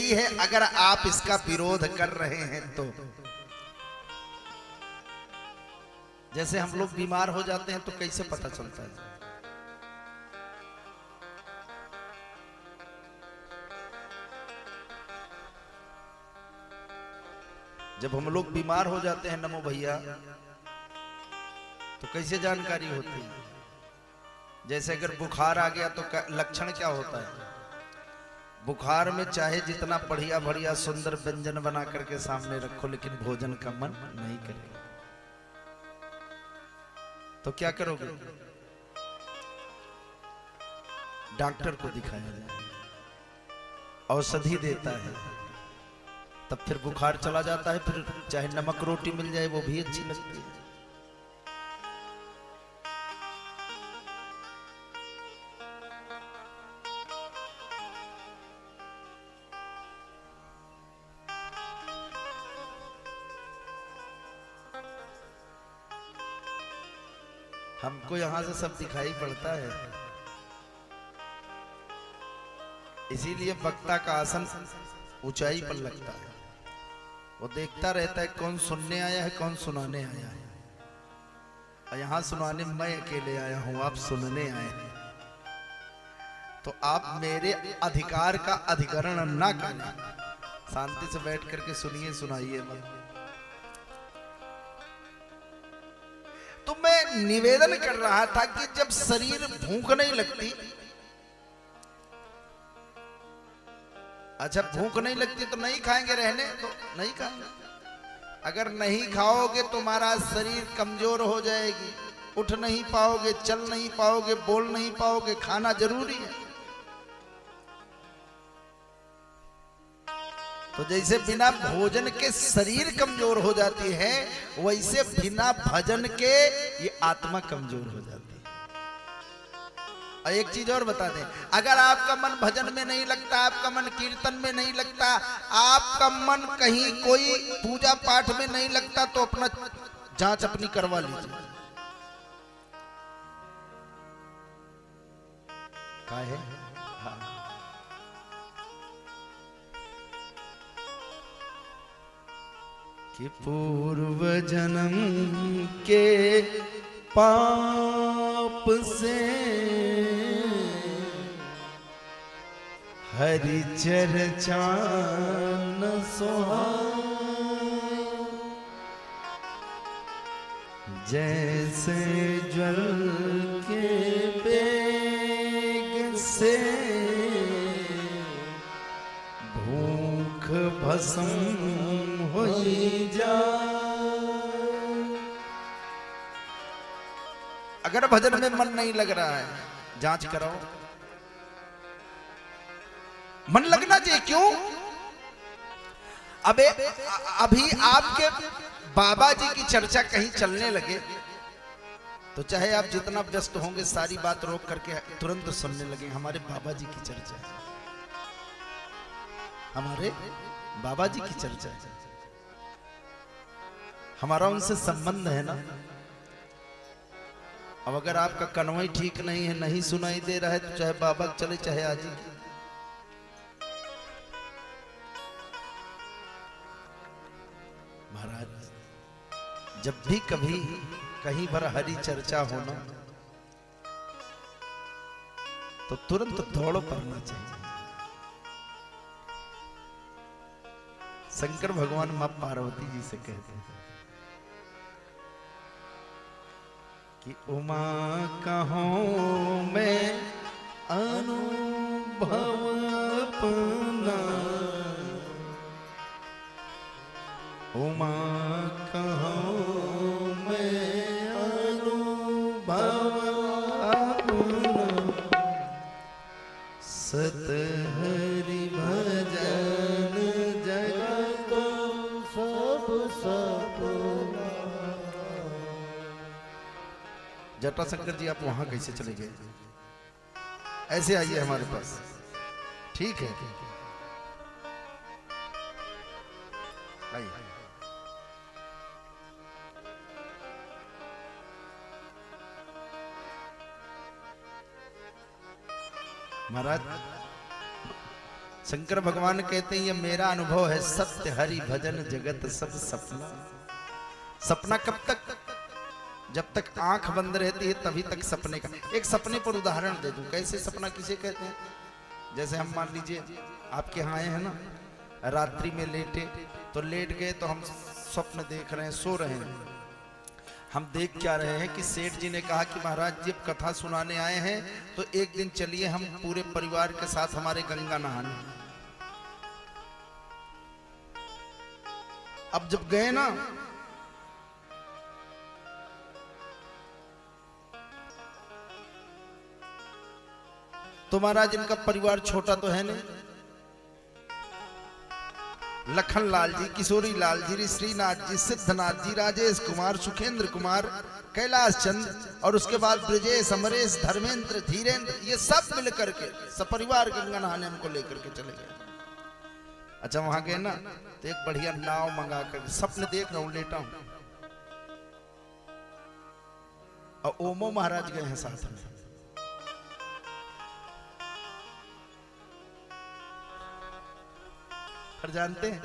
बेइज्जती है अगर आप इसका विरोध कर रहे हैं तो। जैसे हम लोग बीमार हो जाते हैं तो कैसे पता चलता है? जब हम लोग बीमार हो जाते हैं नमो भैया, तो कैसे जानकारी होती है? जैसे अगर बुखार आ गया तो लक्षण क्या होता है? बुखार में चाहे जितना बढ़िया बढ़िया सुंदर व्यंजन बना करके सामने रखो, लेकिन भोजन का मन नहीं करेगा। तो क्या करोगे? डॉक्टर को दिखाया जाए, औषधि देता है, तब फिर बुखार चला जाता है। फिर चाहे नमक रोटी मिल जाए वो भी अच्छी लगती है। हमको यहां से सब दिखाई पड़ता है, इसीलिए वक्ता का आसन ऊंचाई पर लगता है। वो देखता रहता है कौन सुनने आया है, कौन सुनाने आया है। और यहां सुनाने मैं अकेले आया हूं, आप सुनने आए हैं। तो आप मेरे अधिकार का अधिकरण ना करें, शांति से बैठ करके सुनिए, सुनाइए मत। तो मैं निवेदन कर रहा था कि जब शरीर भूख नहीं लगती, अच्छा भूख नहीं लगती तो नहीं खाएंगे, रहने तो नहीं खाएंगे। अगर नहीं खाओगे तो तुम्हारा शरीर कमजोर हो जाएगी, उठ नहीं पाओगे, चल नहीं पाओगे, बोल नहीं पाओगे। खाना जरूरी है। तो जैसे बिना भोजन के शरीर कमजोर हो जाती है, वैसे बिना भजन के ये आत्मा कमजोर हो जाती है। और एक चीज और बता दें, अगर आपका मन भजन में नहीं लगता, आपका मन कीर्तन में नहीं लगता, आपका मन कहीं कोई पूजा पाठ में नहीं लगता, तो अपना जांच अपनी करवा लीजिए। क्या है? हाँ। कि पूर्व जन्म के पाप से हरि चर्चा न सुहाए, जैसे ज्वल के बेग से भूख भस्म होई जा। अगर भजन में मन नहीं लग रहा है, जांच कराओ। मन लगना चाहिए। क्यों? अभी आपके बाबा जी की चर्चा कहीं चलने लगे तो चाहे आप जितना व्यस्त होंगे, सारी बात रोक करके तुरंत सुनने लगे। हमारे बाबा जी की चर्चा है, हमारे बाबा जी की चर्चा है, हमारा उनसे संबंध है ना। अब अगर आपका कन्वई ठीक नहीं है, नहीं सुनाई दे रहा है, तो चाहे बाबा चले चाहे आजी। महाराज, जब भी कभी कहीं पर हरि चर्चा होना तो तुरंत दौड़ पड़ना चाहिए। शंकर भगवान मां पार्वती जी से कहते हैं कि उमा कहूं मैं अनुभव अपना, उमा कहूं मैं अनुभव अपना, सत हरि भजन जगत सब सपना। जटाशंकर जी, आप वहां कैसे चले गए? ऐसे आइए हमारे पास, ठीक है? आइए। महाराज, शंकर भगवान कहते हैं ये मेरा अनुभव है, सत्य हरि भजन जगत सब सपना। सपना कब तक? जब तक आंख बंद रहती है तभी तक सपने का। एक सपने पर उदाहरण दे दूं, कैसे सपना किसे कहते हैं। जैसे हम मान लीजिए आपके यहाँ आए हैं ना, रात्रि में लेटे, तो लेट गए तो हम स्वप्न देख रहे हैं, सो रहे हैं। हम देख क्या रहे हैं कि सेठ जी ने कहा कि महाराज जी कथा सुनाने आए हैं तो एक दिन चलिए हम पूरे परिवार के साथ हमारे गंगा नहाने। अब जब गए ना, तो महाराज इनका परिवार छोटा तो है नहीं। लखन लाल जी, किशोरी लाल जी, श्रीनाथ जी, सिद्धनाथ जी, राजेश कुमार, सुखेंद्र कुमार, कैलाश चंद और उसके बाद ब्रजेश, अमरेश, धर्मेंद्र, धीरेन्द्र, ये सब मिलकर के सपरिवार गंगा नहाने हमको लेकर के चले गए। अच्छा वहां गए ना तो एक बढ़िया नाव मंगा कर, सपने देख रहा हूं, लेटा हूं, और ओमो महाराज गए हैं साथ में। पर जानते हैं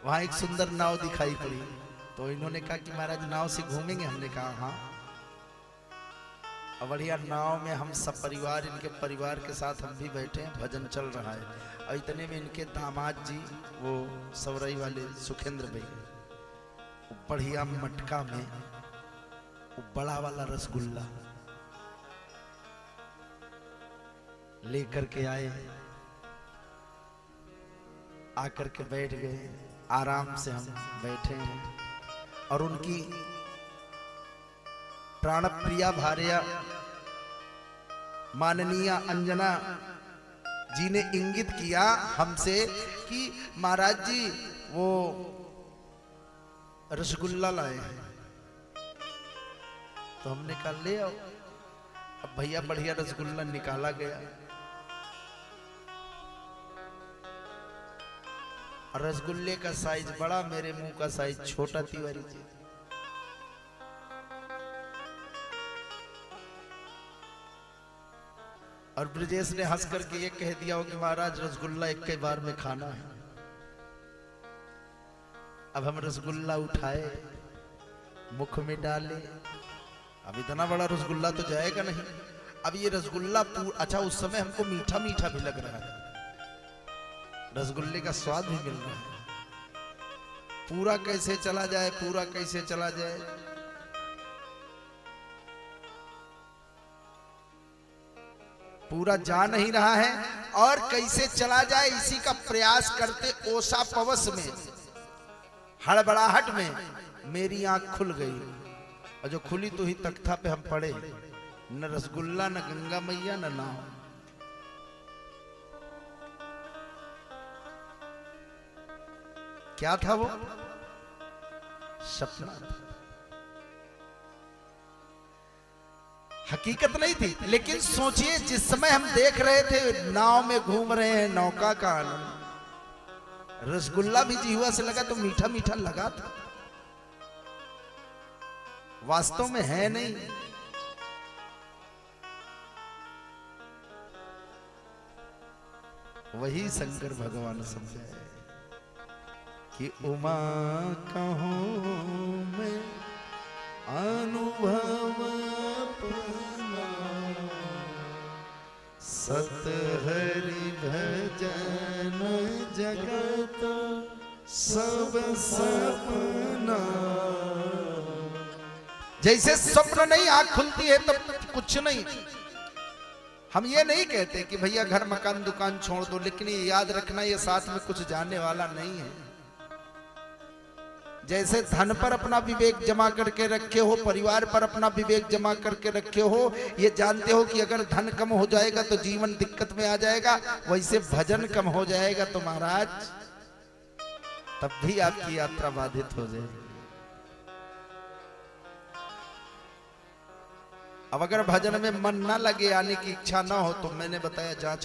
वहां एक सुंदर नाव दिखाई पड़ी, तो इन्होंने कहा कि महाराज नाव से घूमेंगे। हमने कहा हाँ। और बढ़िया नाव में हम सब परिवार, इनके परिवार के साथ हम भी बैठे हैं, भजन चल रहा है। और इतने में इनके दामाद जी, वो सवरई वाले सुखेंद्र भाई, बढ़िया मटका में वो बड़ा वाला रसगुल्ला लेकर के आए, आकर के बैठ गए। आराम से हम बैठे हैं और उनकी प्राण प्रिया भार्या माननीय अंजना जी ने इंगित किया हमसे कि महाराज जी वो रसगुल्ला लाए हैं। तो हमने कहा ले आओ। अब भैया बढ़िया रसगुल्ला निकाला गया, रसगुल्ले का साइज बड़ा, मेरे मुंह का साइज छोटा। तिवारी जी और ब्रजेश ने हंस करके ये कह दिया हो कि महाराज रसगुल्ला एक के बार में खाना है। अब हम रसगुल्ला उठाए, मुख में डाले। अब इतना बड़ा रसगुल्ला तो जाएगा नहीं। अब ये रसगुल्ला अच्छा उस समय हमको मीठा मीठा भी लग रहा है, रसगुल्ले का स्वाद भी मिल रहा है। पूरा कैसे चला जाए, पूरा कैसे चला जाए। पूरा जा नहीं रहा है और कैसे चला जाए इसी का प्रयास करते ओसा पवस में, हड़बड़ाहट में मेरी आंख खुल गई। और जो खुली तो ही तख्ता पे हम पड़े, न रसगुल्ला, न गंगा मैया, न नाव। क्या था वो? सपना। हकीकत नहीं थी। लेकिन सोचिए जिस समय हम देख रहे थे नाव में घूम रहे हैं, नौका का आनंद, रसगुल्ला भी जिह्वा से लगा तो मीठा मीठा लगा था, वास्तव में है नहीं। वही शंकर भगवान समझाए कि उमा कहूं मैं अनुभव अपना, सत हरि भजन जगत सब सपना। जैसे स्वप्न नहीं आंख खुलती है तब कुछ नहीं। हम ये नहीं कहते कि भैया घर मकान दुकान छोड़ दो, लेकिन ये याद रखना ये साथ में कुछ जाने वाला नहीं है। जैसे धन पर अपना विवेक जमा करके रखे हो, परिवार पर अपना विवेक जमा करके रखे हो, ये जानते हो कि अगर धन कम हो जाएगा तो जीवन दिक्कत में आ जाएगा, वैसे भजन कम हो जाएगा तो महाराज तब भी आपकी यात्रा बाधित हो जाएगी। अब अगर भजन में मन ना लगे, आने की इच्छा ना हो, तो मैंने बताया जांच